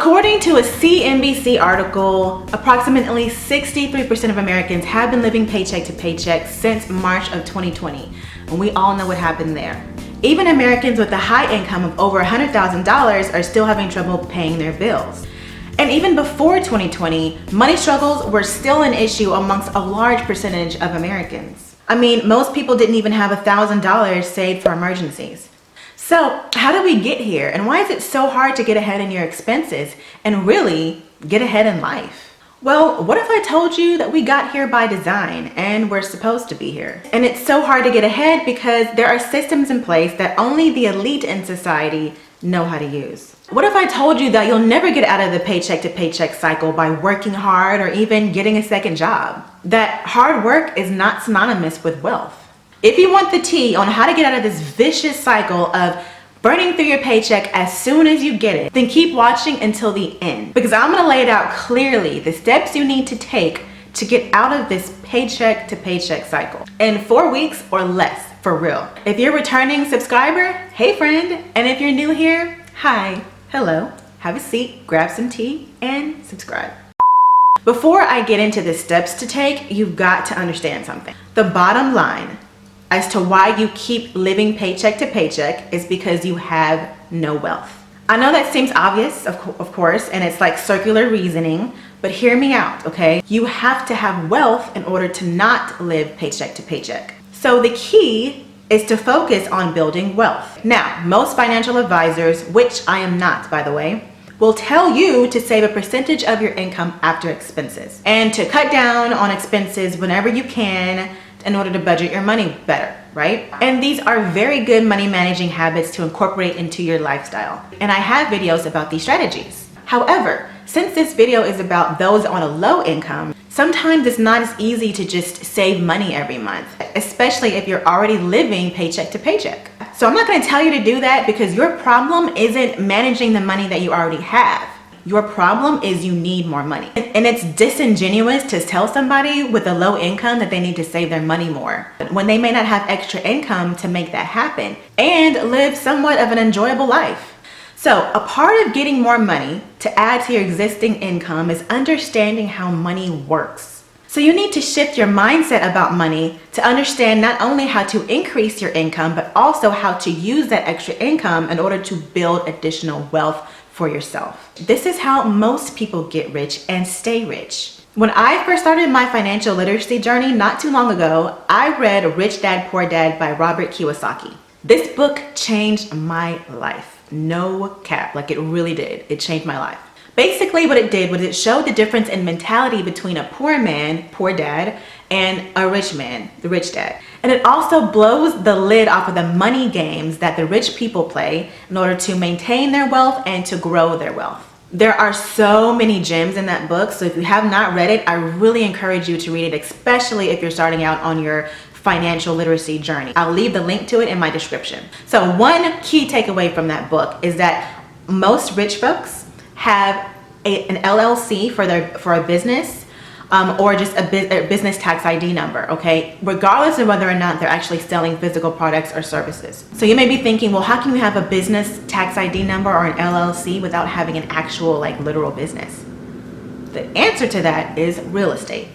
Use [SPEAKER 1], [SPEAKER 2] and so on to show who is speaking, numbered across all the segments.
[SPEAKER 1] According to a CNBC article, approximately 63% of Americans have been living paycheck to paycheck since March of 2020, and we all know what happened there. Even Americans with a high income of over $100,000 are still having trouble paying their bills. And even before 2020, money struggles were still an issue amongst a large percentage of Americans. I mean, most people didn't even have $1,000 saved for emergencies. So how did we get here, and why is it so hard to get ahead in your expenses and really get ahead in life? Well, what if I told you that we got here by design and we're supposed to be here? And it's so hard to get ahead because there are systems in place that only the elite in society know how to use. What if I told you that you'll never get out of the paycheck to paycheck cycle by working hard or even getting a second job? That hard work is not synonymous with wealth. If you want the tea on how to get out of this vicious cycle of burning through your paycheck as soon as you get it, then keep watching until the end, because I'm gonna lay it out clearly, the steps you need to take to get out of this paycheck to paycheck cycle in 4 weeks or less, for real. If you're a returning subscriber, hey friend, and if you're new here, hi, hello, have a seat, grab some tea, and subscribe. Before I get into the steps to take, you've got to understand something. The bottom line as to why you keep living paycheck to paycheck is because you have no wealth. I know that seems obvious, of course, and it's like circular reasoning, but hear me out, okay? You have to have wealth in order to not live paycheck to paycheck. So the key is to focus on building wealth. Now, most financial advisors, which I am not, by the way, will tell you to save a percentage of your income after expenses and to cut down on expenses whenever you can in order to budget your money better, right? And these are very good money managing habits to incorporate into your lifestyle. And I have videos about these strategies. However, since this video is about those on a low income, sometimes it's not as easy to just save money every month, especially if you're already living paycheck to paycheck. So I'm not gonna tell you to do that because your problem isn't managing the money that you already have. Your problem is you need more money. And it's disingenuous to tell somebody with a low income that they need to save their money more when they may not have extra income to make that happen and live somewhat of an enjoyable life. So a part of getting more money to add to your existing income is understanding how money works. So you need to shift your mindset about money to understand not only how to increase your income, but also how to use that extra income in order to build additional wealth for yourself. This is how most people get rich and stay rich. When I first started my financial literacy journey not too long ago, I read Rich Dad Poor Dad by Robert Kiyosaki. This book changed my life. No cap, like it really did. It changed my life. Basically what it did was it showed the difference in mentality between a poor man, poor dad, and a rich man, the rich dad. And it also blows the lid off of the money games that the rich people play in order to maintain their wealth and to grow their wealth. There are so many gems in that book, so if you have not read it, I really encourage you to read it, especially if you're starting out on your financial literacy journey. I'll leave the link to it in my description. So one key takeaway from that book is that most rich folks have an LLC for a business or just a business tax ID number, okay? Regardless of whether or not they're actually selling physical products or services. So you may be thinking, well, how can you have a business tax ID number or an LLC without having an actual like literal business? The answer to that is real estate.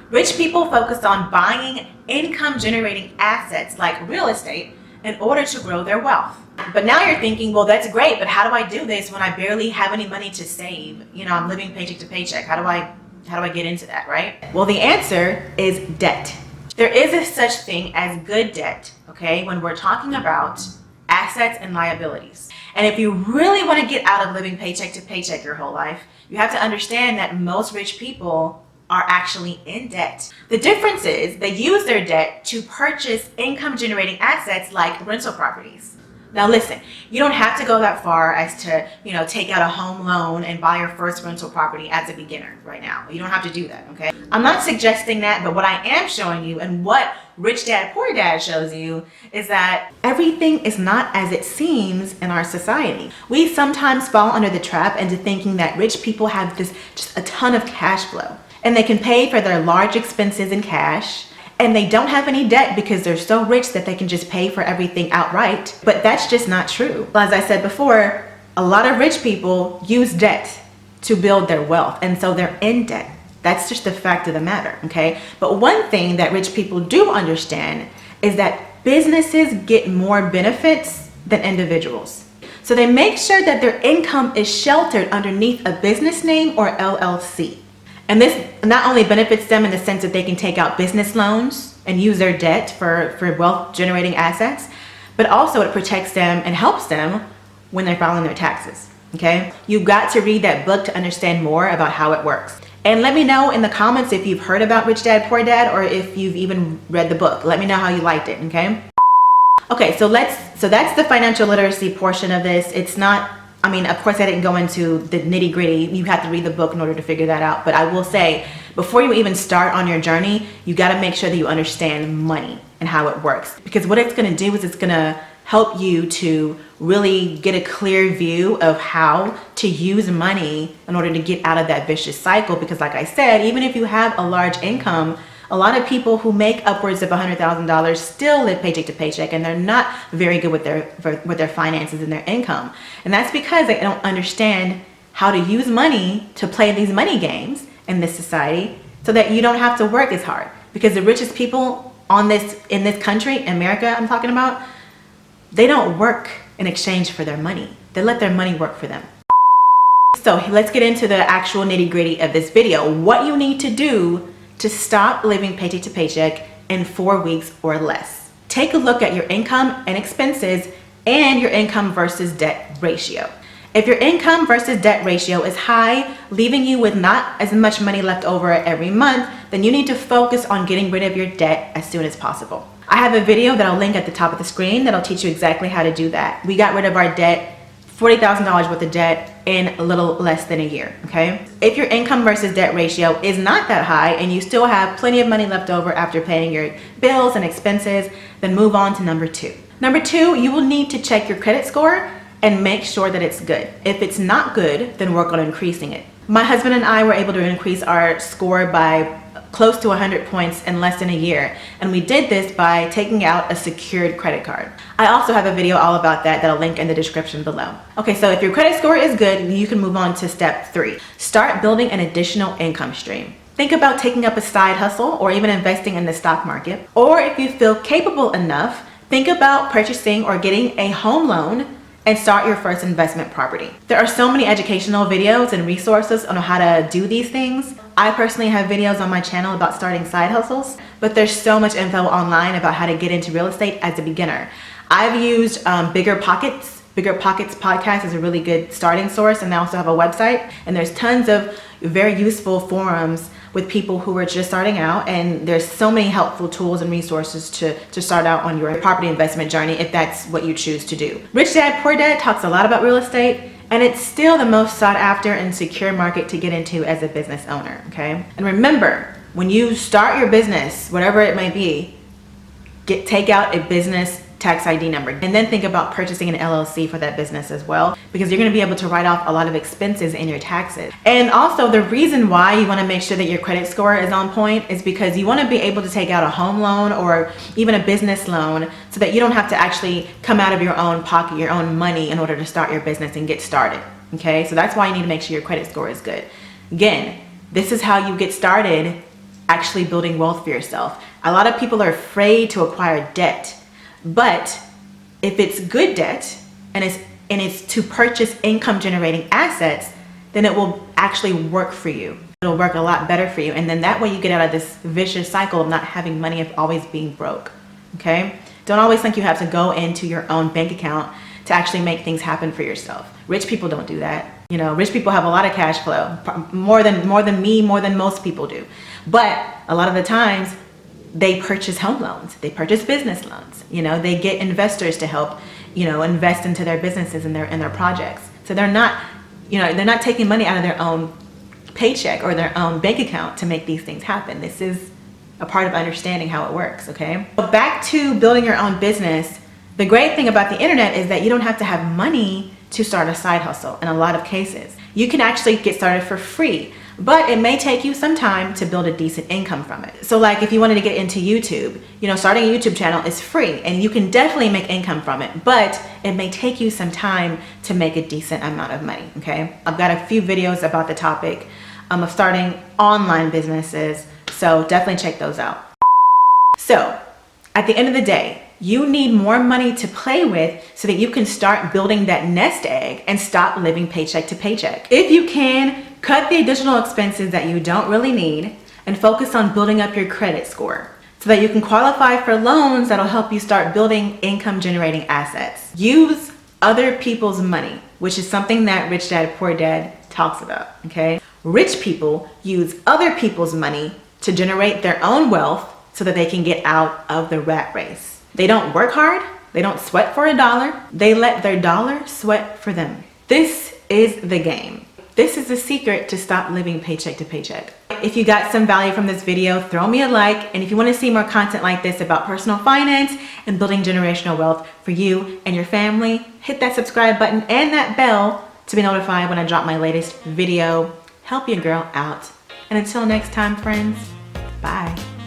[SPEAKER 1] Rich people focus on buying income generating assets like real estate in order to grow their wealth. But now you're thinking, well, that's great, but how do I do this when I barely have any money to save? You know, I'm living paycheck to paycheck. How do I get into that, right? Well, the answer is debt. There is a such thing as good debt, okay, when we're talking about assets and liabilities. And if you really want to get out of living paycheck to paycheck your whole life, you have to understand that most rich people are actually in debt. The difference is they use their debt to purchase income generating assets like rental properties. Now listen, you don't have to go that far as to, you know, take out a home loan and buy your first rental property as a beginner right now. You don't have to do that, okay? I'm not suggesting that, but what I am showing you and what Rich Dad Poor Dad shows you is that everything is not as it seems in our society. We sometimes fall under the trap into thinking that rich people have just a ton of cash flow and they can pay for their large expenses in cash. And they don't have any debt because they're so rich that they can just pay for everything outright. But that's just not true. As I said before, a lot of rich people use debt to build their wealth, and so they're in debt. That's just the fact of the matter, okay? But one thing that rich people do understand is that businesses get more benefits than individuals. So they make sure that their income is sheltered underneath a business name or LLC. And this not only benefits them in the sense that they can take out business loans and use their debt for wealth generating assets, but also it protects them and helps them when they're filing their taxes, okay? You've got to read that book to understand more about how it works. And let me know in the comments if you've heard about Rich Dad Poor Dad or if you've even read the book. Let me know how you liked it, okay? Okay, so that's the financial literacy portion of this. It's not, I mean, of course I didn't go into the nitty gritty. You have to read the book in order to figure that out. But I will say, before you even start on your journey, you gotta make sure that you understand money and how it works. Because what it's gonna do is it's gonna help you to really get a clear view of how to use money in order to get out of that vicious cycle. Because like I said, even if you have a large income, a lot of people who make upwards of $100,000 still live paycheck to paycheck, and they're not very good with their finances and their income. And that's because they don't understand how to use money to play these money games in this society so that you don't have to work as hard. Because the richest people in this country, America I'm talking about, they don't work in exchange for their money. They let their money work for them. So let's get into the actual nitty gritty of this video. What you need to do to stop living paycheck to paycheck in 4 weeks or less. Take a look at your income and expenses and your income versus debt ratio. If your income versus debt ratio is high, leaving you with not as much money left over every month, then you need to focus on getting rid of your debt as soon as possible. I have a video that I'll link at the top of the screen that'll teach you exactly how to do that. We got rid of our debt, $40,000 worth of debt in a little less than a year, okay? If your income versus debt ratio is not that high and you still have plenty of money left over after paying your bills and expenses, then move on to number 2. Number 2, you will need to check your credit score and make sure that it's good. If it's not good, then work on increasing it. My husband and I were able to increase our score by close to 100 points in less than a year. And we did this by taking out a secured credit card. I also have a video all about that I'll link in the description below. Okay, so if your credit score is good, you can move on to step 3. Start building an additional income stream. Think about taking up a side hustle or even investing in the stock market. Or if you feel capable enough, think about purchasing or getting a home loan and start your first investment property. There are so many educational videos and resources on how to do these things. I personally have videos on my channel about starting side hustles, but there's so much info online about how to get into real estate as a beginner. I've used Bigger Pockets. Bigger Pockets podcast is a really good starting source, and they also have a website, and there's tons of very useful forums with people who are just starting out, and there's so many helpful tools and resources to start out on your property investment journey if that's what you choose to do. Rich Dad Poor Dad talks a lot about real estate, and it's still the most sought after and secure market to get into as a business owner, okay? And remember, when you start your business, whatever it may be, take out a business tax ID number, and then think about purchasing an LLC for that business as well, because you're going to be able to write off a lot of expenses in your taxes. And also, the reason why you want to make sure that your credit score is on point is because you want to be able to take out a home loan or even a business loan so that you don't have to actually come out of your own pocket, your own money, in order to start your business and get started. Okay, so that's why you need to make sure your credit score is good. Again, this is how you get started actually building wealth for yourself. A lot of people are afraid to acquire debt. But if it's good debt and it's to purchase income generating assets, then it will actually work for you. It'll work a lot better for you. And then that way you get out of this vicious cycle of not having money, of always being broke. Okay? Don't always think you have to go into your own bank account to actually make things happen for yourself. Rich people don't do that. You know, rich people have a lot of cash flow, more than me, more than most people do. But a lot of the times, they purchase home loans, they purchase business loans, you know, they get investors to help, you know, invest into their businesses and their projects. So they're not, you know, they're not taking money out of their own paycheck or their own bank account to make these things happen. This is a part of understanding how it works, okay? So back to building your own business, the great thing about the internet is that you don't have to have money to start a side hustle in a lot of cases. You can actually get started for free. but it may take you some time to build a decent income from it. So like if you wanted to get into YouTube, starting a YouTube channel is free and you can definitely make income from it, but it may take you some time to make a decent amount of money, okay? I've got a few videos about the topic of starting online businesses, so definitely check those out. So at the end of the day, you need more money to play with so that you can start building that nest egg and stop living paycheck to paycheck. If you can, cut the additional expenses that you don't really need and focus on building up your credit score so that you can qualify for loans that'll help you start building income generating assets. Use other people's money, which is something that Rich Dad Poor Dad talks about, okay? Rich people use other people's money to generate their own wealth so that they can get out of the rat race. They don't work hard, they don't sweat for a dollar, they let their dollar sweat for them. This is the game. This is the secret to stop living paycheck to paycheck. If you got some value from this video, throw me a like, and if you want to see more content like this about personal finance and building generational wealth for you and your family, hit that subscribe button and that bell to be notified when I drop my latest video. Help your girl out. And until next time, friends, bye.